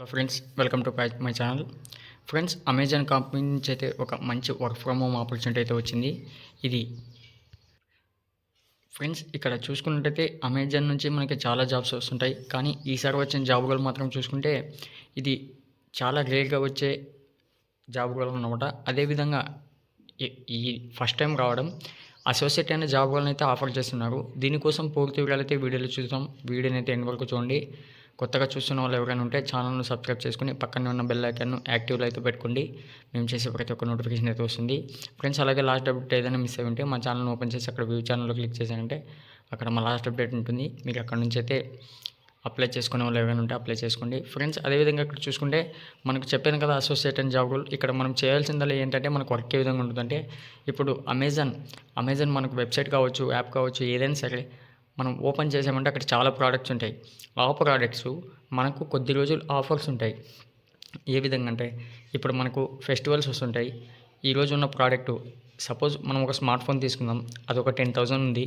Hello friends, welcome to my channel. Friends, Amazon company నుంచి అయితే ఒక మంచి వర్క్ ఫ్రమ్ హోమ్ ఆపర్చునిటీ అయితే వచ్చింది. ఇది ఫ్రెండ్స్ ఇక్కడ చూసుకున్నట్టయితే అమెజాన్ నుంచి మనకి చాలా జాబ్స్ వస్తుంటాయి. కానీ ఈసారి వచ్చిన జాబులు మాత్రం చూసుకుంటే ఇది చాలా రేర్గా వచ్చే జాబులు అన్నమాట. అదేవిధంగా ఈ ఫస్ట్ టైం రావడం అసోసియేట్ అనే జాబులను అయితే ఆఫర్ చేస్తున్నారు. దీనికోసం పూర్తి వివరాలైతే వీడియోలో చూద్దాం. వీడియోని అయితే ఎండ్ వరకు చూడండి. కొత్తగా చూస్తున్న వాళ్ళు ఎవరైనా ఉంటే ఛానల్ను సబ్స్క్రైబ్ చేసుకుని పక్కనే ఉన్న బెల్ ఐకాన్ను యాక్టివ్లో అయితే పెట్టుకోండి. మేము చేసే ప్రతి ఒక్క నోటిఫికేషన్ అయితే వస్తుంది. ఫ్రెండ్స్, అలాగే లాస్ట్ అప్డేట్ ఏదైనా మిస్ అయి ఉంటే మా ఛానల్ని ఓపెన్ చేసి అక్కడ వ్యూ ఛానల్లో క్లిక్ చేశారంటే అక్కడ మా లాస్ట్ అప్డేట్ ఉంటుంది. మీకు అక్కడ నుంచి అయితే అప్లై చేసుకునే వాళ్ళు ఎవరైనా ఉంటే అప్లై చేసుకోండి. ఫ్రెండ్స్, అదేవిధంగా ఇక్కడ చూసుకుంటే మనకు చెప్పాను కదా అసోసియేట్ అండ్ జాబ్ రోల్. ఇక్కడ మనం చేయాల్సిందల్లా ఏంటంటే మనకు వర్క్ ఏ విధంగా ఉంటుందంటే ఇప్పుడు అమెజాన్ మనకు వెబ్సైట్ కావచ్చు, యాప్ కావచ్చు, ఏదైనా సరే మనం ఓపెన్ చేసామంటే అక్కడ చాలా ప్రోడక్ట్స్ ఉంటాయి. ఆ ప్రోడక్ట్స్ మనకు కొద్ది రోజులు ఆఫర్స్ ఉంటాయి. ఏ విధంగా అంటే ఇప్పుడు మనకు ఫెస్టివల్స్ వస్తుంటాయి. ఈరోజు ఉన్న ప్రోడక్టు సపోజ్ మనం ఒక స్మార్ట్ ఫోన్ తీసుకుందాం, అది ఒక 10,000 ఉంది.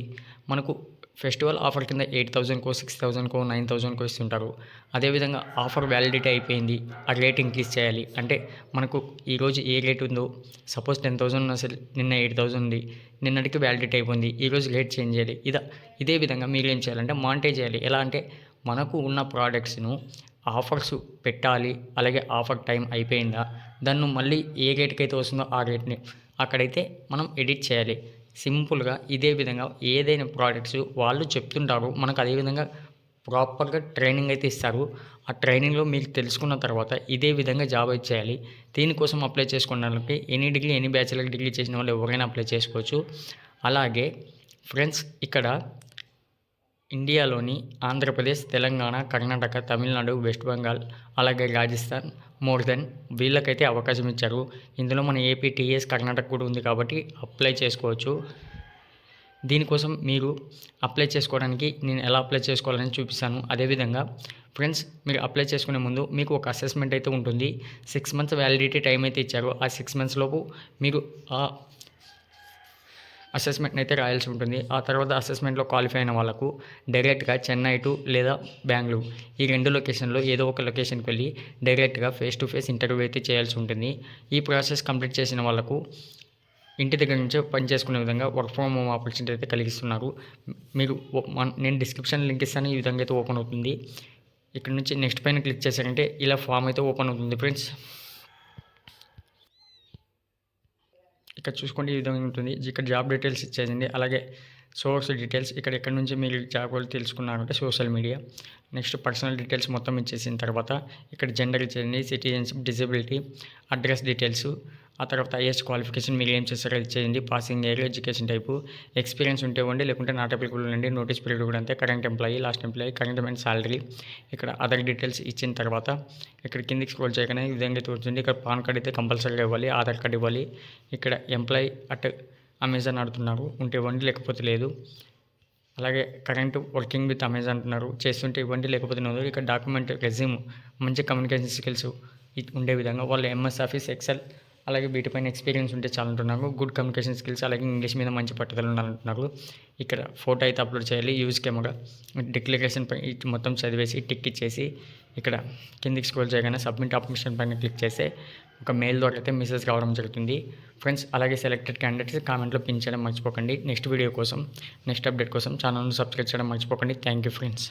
మనకు ఫెస్టివల్ ఆఫర్ కింద 8,000కో 6,000కో 9,000కో ఇస్తుంటారు. అదేవిధంగా ఆఫర్ వ్యాలిడిటీ అయిపోయింది, ఆ రేట్ ఇంక్రీజ్ చేయాలి అంటే మనకు ఈరోజు ఏ రేట్ ఉందో సపోజ్ 10,000 ఉన్నా సరే నిన్న 8,000 ఉంది, నిన్నటికి వ్యాలిడిటీ అయిపోయింది, ఈరోజు రేట్ చేంజ్ చేయాలి. ఇదే విధంగా మీరు ఏం చేయాలంటే మానిటైజ్ చేయాలి. ఎలా అంటే మనకు ఉన్న ప్రోడక్ట్స్ను ఆఫర్స్ పెట్టాలి. అలాగే ఆఫర్ టైం అయిపోయిందా దాన్ని మళ్ళీ ఏ రేట్కి అయితే వస్తుందో ఆ రేట్ని అక్కడైతే మనం ఎడిట్ చేయాలి. సింపుల్గా ఇదే విధంగా ఏదైనా ప్రోడక్ట్స్ వాళ్ళు చెప్తుంటారు, మనకు అదేవిధంగా ప్రాపర్గా ట్రైనింగ్ అయితే ఇస్తారు. ఆ ట్రైనింగ్లో మీరు తెలుసుకున్న తర్వాత ఇదే విధంగా జాబ్ అయితే చేయాలి. దీనికోసం అప్లై చేసుకోవడానికి ఎనీ బ్యాచిలర్ డిగ్రీ చేసిన వాళ్ళు ఎవరైనా అప్లై చేసుకోవచ్చు. అలాగే ఫ్రెండ్స్, ఇక్కడ ఇండియాలోని ఆంధ్రప్రదేశ్, తెలంగాణ, కర్ణాటక, తమిళనాడు, వెస్ట్ బెంగాల్, అలాగే రాజస్థాన్, వీళ్ళకైతే అవకాశం ఇచ్చారు. ఇందులో మన ఏపీ, టీఎస్, కర్ణాటక కూడా ఉంది కాబట్టి అప్లై చేసుకోవచ్చు. దీనికోసం మీరు అప్లై చేసుకోవడానికి నేను ఎలా అప్లై చేసుకోవాలని చూపిస్తాను. అదేవిధంగా ఫ్రెండ్స్, మీరు అప్లై చేసుకునే ముందు మీకు ఒక అసెస్మెంట్ అయితే ఉంటుంది. 6 months వ్యాలిడిటీ టైం అయితే ఇచ్చారు. ఆ 6 months లోపు మీరు ఆ అసెస్మెంట్ని అయితే రాయాల్సి ఉంటుంది. ఆ తర్వాత అసెస్మెంట్లో క్వాలిఫై అయిన వాళ్ళకు డైరెక్ట్గా చెన్నై టు లేదా బెంగళూరు ఈ 2 లొకేషన్లో ఏదో ఒక లొకేషన్కి వెళ్ళి డైరెక్ట్గా ఫేస్ టు ఫేస్ ఇంటర్వ్యూ అయితే చేయాల్సి ఉంటుంది. ఈ ప్రాసెస్ కంప్లీట్ చేసిన వాళ్ళకు ఇంటి దగ్గర నుంచే పనిచేసుకునే విధంగా వర్క్ ఫ్రమ్ హోమ్ ఆపర్చునిటీ అయితే కలిగిస్తున్నారు. మీరు నేను డిస్క్రిప్షన్ లింక్ ఇస్తాను. ఈ విధంగా అయితే ఓపెన్ అవుతుంది. ఇక్కడ నుంచి నెక్స్ట్ పైన క్లిక్ చేశారంటే ఇలా ఫామ్ అయితే ఓపెన్ అవుతుంది. ఫ్రెండ్స్, ఇక్కడ చూసుకోండి ఈ విధంగా ఉంటుంది. ఇక్కడ జాబ్ డీటెయిల్స్ ఇచ్చేసింది. అలాగే సోర్స్ డీటెయిల్స్ ఎక్కడి నుంచి మీరు జాబ్ వాళ్ళు తెలుసుకున్నారంటే social media. Next personal details మొత్తం ఇచ్చేసిన తర్వాత ఇక్కడ జెండర్ ఇచ్చేయండి, సిటిజన్షిప్, డిజబిలిటీ, అడ్రస్ డీటెయిల్స్, ఆ తర్వాత హైయెస్ట్ క్వాలిఫికేషన్ మీరు ఏం చేస్తారో ఇచ్చేయండి, passing year, education type, experience ఉంటే ఇవ్వండి, లేకుంటే నాట్ అప్లికబుల్ ఉండండి, నోటీస్ పీరియడ్ కూడా అంతే, current employee, last employee, current and salary. ఇక్కడ అదర్ డీటెయిల్స్ ఇచ్చిన తర్వాత ఇక్కడ కిందికి స్క్రోల్ చేయగానే ఈ విధంగా అయితే వచ్చింది. ఇక్కడ పాన్ కార్డ్ అయితే కంపల్సరీగా ఇవ్వాలి, ఆధార్ కార్డ్ ఇవ్వాలి. ఇక్కడ ఎంప్లాయీ అట్ అమెజాన్ ఆడుతున్నారు, ఉంటే ఇవ్వండి, లేకపోతే లేదు. అలాగే కరెంట్ వర్కింగ్ విత్ అమెజాన్ అంటున్నారు, చేస్తుంటే ఇవ్వండి, లేకపోతే లేదు. ఇక్కడ డాక్యుమెంట్, రెజ్యూమ్, మంచి కమ్యూనికేషన్ స్కిల్స్ ఉండే విధంగా వాళ్ళు ఎంఎస్ ఆఫీస్, ఎక్సెల్, అలాగే వీటిపైన ఎక్స్పీరియన్స్ ఉంటే చాలంటున్నారు. గుడ్ కమ్యూనికేషన్ స్కిల్స్, అలాగే ఇంగ్లీష్ మీద మంచి పట్టుదల ఉండాలంటున్నారు. ఇక్కడ ఫోటో అయితే అప్లోడ్ చేయాలి, యూజ్ కెమెరా, డిక్లరేషన్ పై మొత్తం చదివేసి టిక్ ఇచ్చేసి ఇక్కడ కిందికి స్క్రోల్ చేయగానే సబ్మిట్ అప్లికేషన్ పైన క్లిక్ చేస్తే ఒక మెయిల్ ద్వారా అయితే మెసేజ్ రావడం జరుగుతుంది. ఫ్రెండ్స్, అలాగే సెలెక్టెడ్ క్యాండిడేట్స్ కామెంట్లో పిన్ చేయడం మర్చిపోకండి. నెక్స్ట్ వీడియో కోసం, నెక్స్ట్ అప్డేట్ కోసం ఛానల్ను సబ్స్క్రైబ్ చేయడం మర్చిపోకండి. Thank you friends.